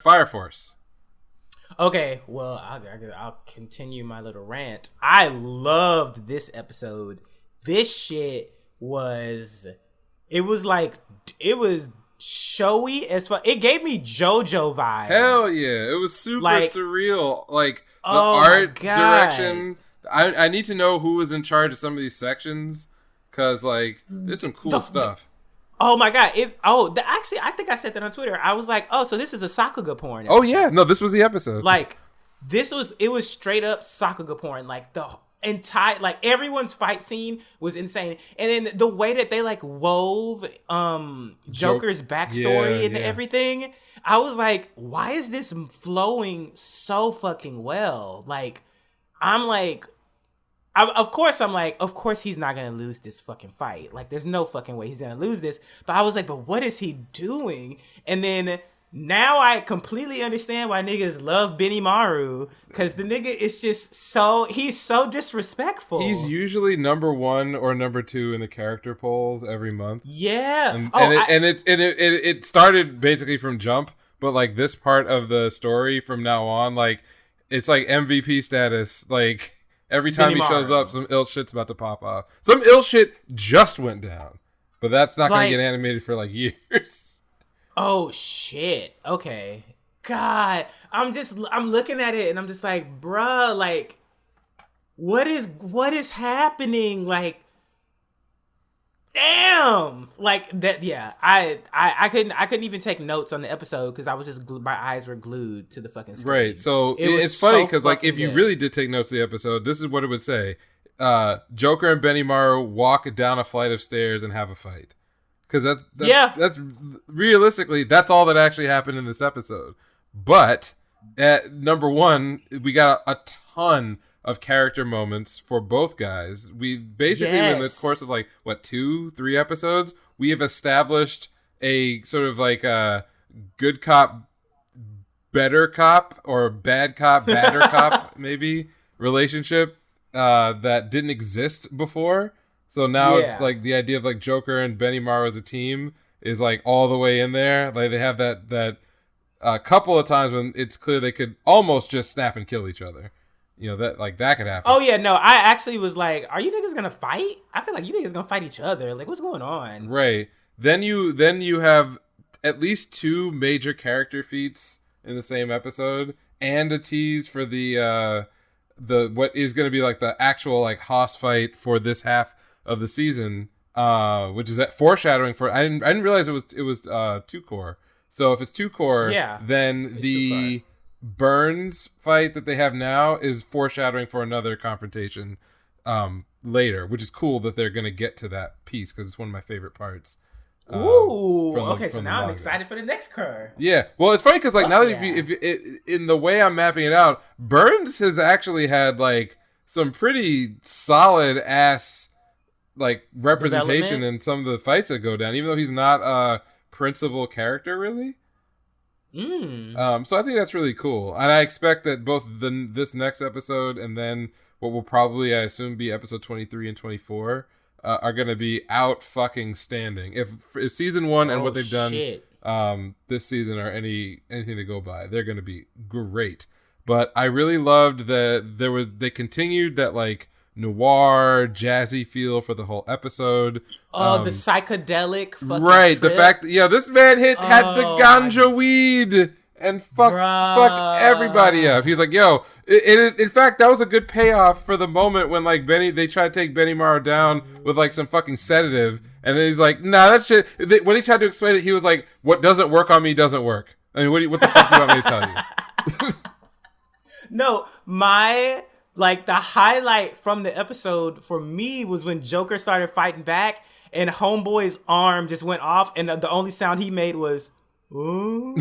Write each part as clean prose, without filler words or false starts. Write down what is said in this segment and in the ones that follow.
Fire Force. Okay, well, I'll continue my little rant. I loved this episode. This shit was showy as fuck. It gave me JoJo vibes. Hell yeah. It was super surreal. Like, the oh art direction. I need to know who was in charge of some of these sections, because, like, there's some cool stuff. Oh my god! Actually, I think I said that on Twitter. I was like, "Oh, so this is a Sakuga porn episode." Oh yeah, no, this was the episode. Like, it was straight up Sakuga porn. Like the entire, like everyone's fight scene was insane, and then the way that they like wove Joker's backstory into everything, I was like, "Why is this flowing so fucking well?" Like, I'm like. Of course he's not going to lose this fucking fight. Like, there's no fucking way he's going to lose this. But I was like, but what is he doing? And then now I completely understand why niggas love Benny Maru. Because the nigga is just he's so disrespectful. He's usually number 1 or number 2 in the character polls every month. Yeah. It started basically from Jump. But, like, this part of the story from now on, like, it's like MVP status. Like... Every time he shows up, some ill shit's about to pop off. Some ill shit just went down. But that's not going to get animated for, like, years. Oh, shit. Okay. God. I'm looking at it and I'm just like, bruh, like, what is happening? Like, damn. Like, that, yeah. I couldn't even take notes on the episode because I was just, my eyes were glued to the fucking screen. Right. So it's funny because, like, if you really did take notes of the episode, this is what it would say. Joker and Benny Maru walk down a flight of stairs and have a fight. Because that's realistically, that's all that actually happened in this episode. But at number 1, we got a ton of character moments for both guys. We basically, in the course of, like, 2-3 episodes, we have established a sort of like a good cop, better cop, or bad cop, badder cop, maybe, relationship that didn't exist before. So now it's like the idea of, like, Joker and Benny Maru as a team is, like, all the way in there. Like, they have that couple of times when it's clear they could almost just snap and kill each other. You know, that could happen. Oh, yeah, no, I actually was like, are you niggas gonna fight? I feel like you niggas gonna fight each other. Like, what's going on? Right. Then you have at least 2 major character feats in the same episode, and a tease for the what is going to be, like, the actual, like, Haas fight for this half of the season, which is that foreshadowing for, I didn't realize it was 2-core. So if it's 2-core, then the Burns fight that they have now is foreshadowing for another confrontation later, which is cool that they're going to get to that piece because it's one of my favorite parts. Ooh, okay, so now I'm excited for the next curve. Yeah, well, it's funny because, like, now that if in the way I'm mapping it out, Burns has actually had, like, some pretty solid ass, like, representation in some of the fights that go down, even though he's not a principal character really. So I think that's really cool, and I expect that both this next episode and then what will probably, I assume, be episode 23 and 24 are going to be out fucking standing. If season 1 and what they've done this season are anything to go by, they're going to be great. But I really loved that they continued that, like, noir jazzy feel for the whole episode. The psychedelic fucking right trip. The fact that this man had the ganja weed and fucked everybody up. He's like, yo, in fact, that was a good payoff for the moment when, like, they tried to take Benny Maru down with, like, some fucking sedative, and then he's like, nah, that shit. When he tried to explain it, he was like, what doesn't work on me doesn't work. I mean, what the fuck do you want me to tell you? No, the highlight from the episode for me was when Joker started fighting back and Homeboy's arm just went off and the only sound he made was, ooh.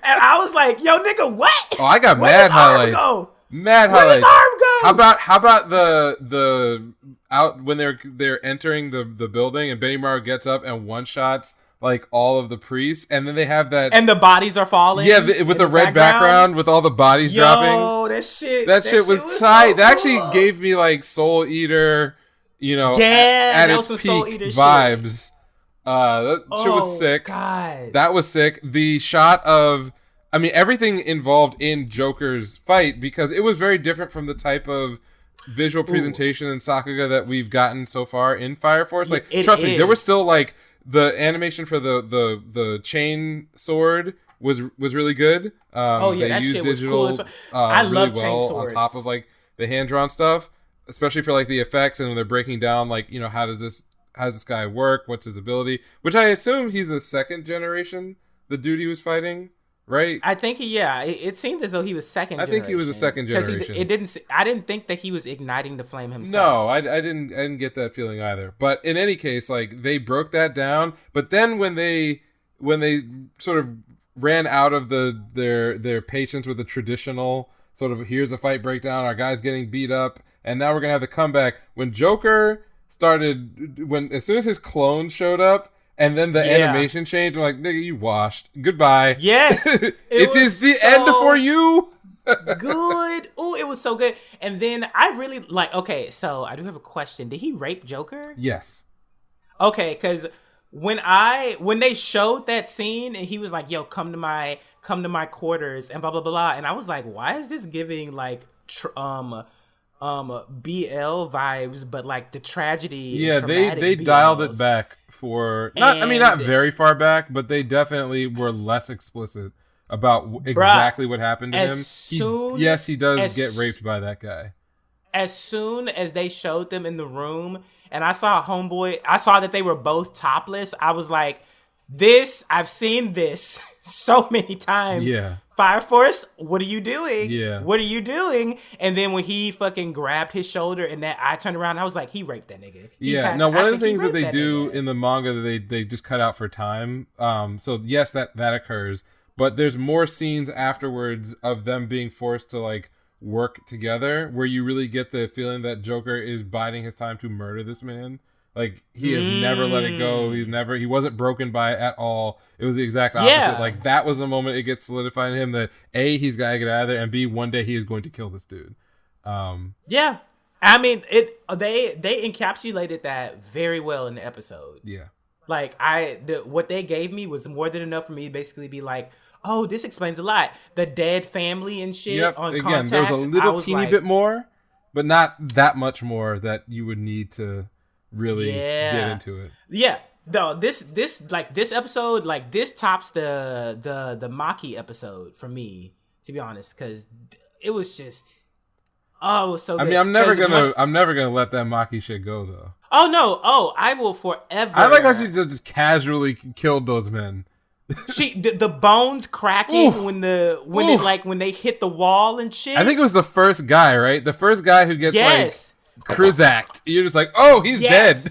And I was like, yo, nigga, what? Oh, I got mad highlights. Mad highlights. Where does arm go? How about the out when they're entering the building and Benny Maru gets up and one-shots, like, all of the priests, and then they have that, and the bodies are falling. Yeah, with the red background with all the bodies dropping. Yo, that shit was tight. So that actually cool. gave me, like, Soul Eater, you know, at its some peak Soul Eater vibes. That shit was sick. God. That was sick. The shot of, I mean, everything involved in Joker's fight, because it was very different from the type of visual presentation in Sakuga that we've gotten so far in Fire Force. Like, trust me, there was still like the animation for the chain sword was really good. That shit was cool. I really love well chain swords on top of like the hand drawn stuff, especially for like the effects, and when they're breaking down like, you know, how does this guy work? What's his ability? Which I assume he's a second generation. The dude he was fighting, right? I think it seemed as though he was second generation. I think he was a second generation. I didn't think that he was igniting the flame himself. No, I didn't get that feeling either. But in any case, like, they broke that down. But then when they sort of ran out of their patience with the traditional sort of, here's a fight breakdown, our guy's getting beat up, and now we're gonna have the comeback. When Joker started, as soon as his clone showed up, and then the animation changed, I'm like, nigga, you washed. Goodbye. Yes. It is the end for you. Good. Ooh, it was so good. And then I really like, okay, so I do have a question. Did he rape Joker? Yes. Okay, because when they showed that scene and he was like, yo, come to my quarters and blah blah blah, and I was like, why is this giving like BL vibes, but like the tragedy? Yeah, they dialed it back for not very far back, but they definitely were less explicit about exactly what happened to him. He does get raped by that guy. As soon as they showed them in the room and I saw I saw that they were both topless, I was like, I've seen this so many times. Yeah. Fire Force, what are you doing? Yeah. What are you doing? And then when he fucking grabbed his shoulder and that I turned around, I was like, he raped that nigga. One of the things that they do in the manga that they just cut out for time. So yes, that occurs, but there's more scenes afterwards of them being forced to like work together, where you really get the feeling that Joker is biding his time to murder this man. Like, he has never let it go. He wasn't broken by it at all. It was the exact opposite. Yeah. Like, that was the moment it gets solidified in him that A, he's got to get out of there, and B, one day he is going to kill this dude. Yeah. I mean, they encapsulated that very well in the episode. Yeah. Like, what they gave me was more than enough for me to basically be like, oh, this explains a lot. The dead family and shit on Contact. There was a little teeny bit more, but not that much more that you would need to really get into it. Yeah. No, this episode, like, this tops the Maki episode for me, to be honest, because it was just, it was so good. I mean, I'm never gonna let that Maki shit go though. Oh no! Oh, I will forever. I like how she just casually killed those men. The bones cracking when they hit the wall and shit. I think it was the first guy, right? The first guy who gets like Krizacked. You're just like, oh, he's dead.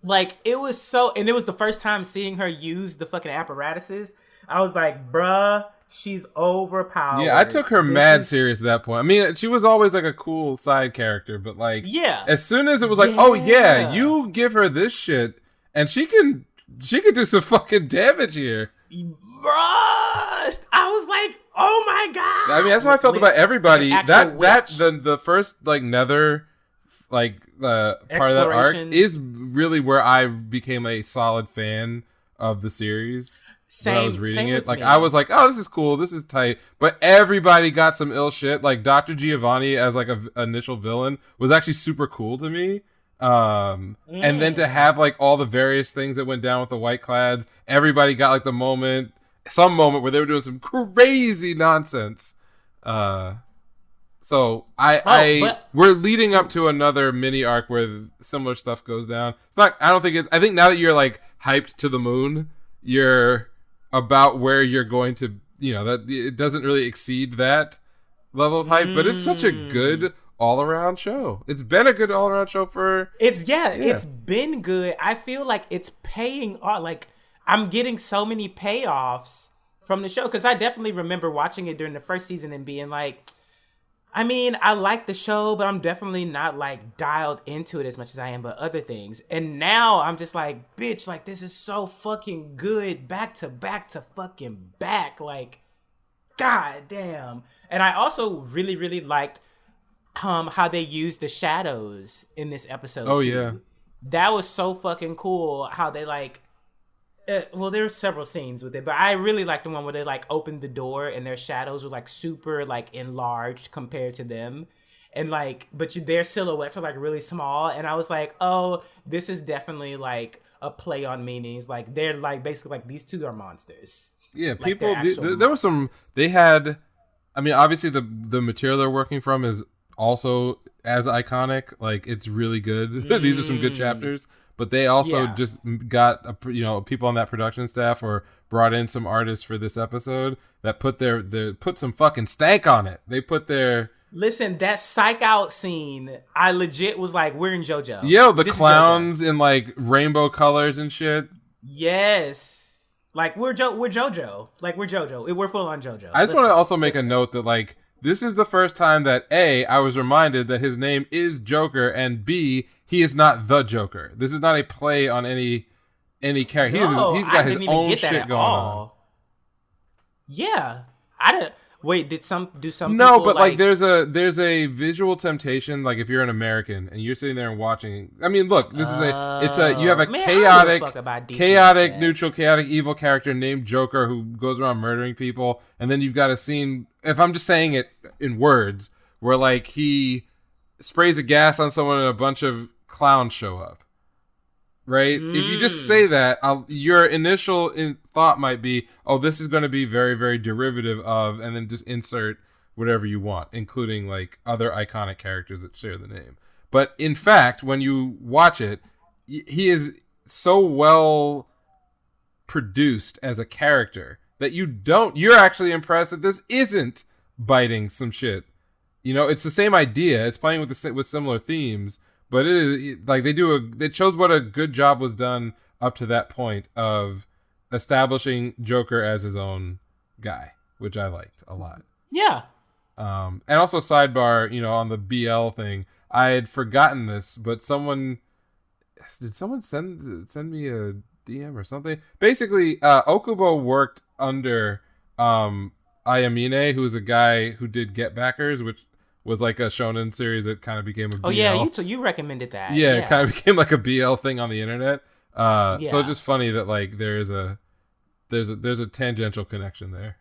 Like, it was so, and it was the first time seeing her use the fucking apparatuses. I was like, bruh, she's overpowered. Yeah, I took her mad serious at that point. I mean, she was always like a cool side character, but like, as soon as it was like, oh yeah, you give her this shit, and she can do some fucking damage here. Bruh, I was like, oh my god. I mean, that's how I felt about everybody. The first like Nether part of that arc is really where I became a solid fan of the series. When I was reading it, like, I was like, oh, this is cool, this is tight, but everybody got some ill shit. Like, Dr. Giovanni as like a initial villain was actually super cool to me. And then to have like all the various things that went down with the White Clads, everybody got like some moment where they were doing some crazy nonsense. So we're leading up to another mini arc where similar stuff goes down. I think now that you're like hyped to the moon, you're about where you're going to, that it doesn't really exceed that level of hype, but it's such a good all-around show. It's been a good all-around show it's been good. I feel like it's paying off. Like, I'm getting so many payoffs from the show, because I definitely remember watching it during the first season and being like, I mean, I like the show, but I'm definitely not like dialed into it as much as I am but other things. And now I'm just like, bitch, like, this is so fucking good, back to fucking back. Like, god damn. And I also really, really liked how they used the shadows in this episode. Oh, too. yeah. that was so fucking cool how they like. Well, there were several scenes with it, but I really liked the one where they like opened the door and their shadows were like super like enlarged compared to them, and like, but their silhouettes are like really small, and I was like, oh, this is definitely like a play on meanings. Like they're like basically like these two are monsters. Yeah, like, people. There was some. They had. I mean, obviously the material they're working from is also as iconic. Like it's really good. These are some good chapters. But they also just got people on that production staff or brought in some artists for this episode that put put some fucking stank on it. They put their listen, that psych out scene. I legit was like, we're in JoJo. Yo, the clowns in like rainbow colors and shit. Yes, like we're JoJo. Like we're JoJo. We're full on JoJo. I just want to also make a note that like this is the first time that A, I was reminded that his name is Joker, and B, he is not the Joker. This is not a play on any character. No, he's got his own shit going on. Yeah, I didn't. Wait, do some no, people, but like there's a visual temptation. Like if you're an American and you're sitting there and watching. I mean, look, this is you have a chaotic neutral, chaotic evil character named Joker who goes around murdering people, and then you've got a scene. If I'm just saying it in words, where like he sprays a gas on someone and a bunch of clowns show up. Right? If you just say that, your initial thought might be, oh, this is going to be very, very derivative of, and then just insert whatever you want, including like other iconic characters that share the name. But in fact, when you watch it, he is so well produced as a character that you're actually impressed that this isn't biting some shit. You know, it's the same idea. It's playing with similar themes. But it is like it shows what a good job was done up to that point of establishing Joker as his own guy, which I liked a lot. Yeah. And also sidebar, on the BL thing, I had forgotten this, but did someone send me a DM or something? Basically, Okubo worked under Ayamine, who's a guy who did Get Backers, which was like a shonen series that kind of became a BL. Oh yeah, you recommended that. Yeah, it kind of became like a BL thing on the internet. So it's just funny that like there's a tangential connection there.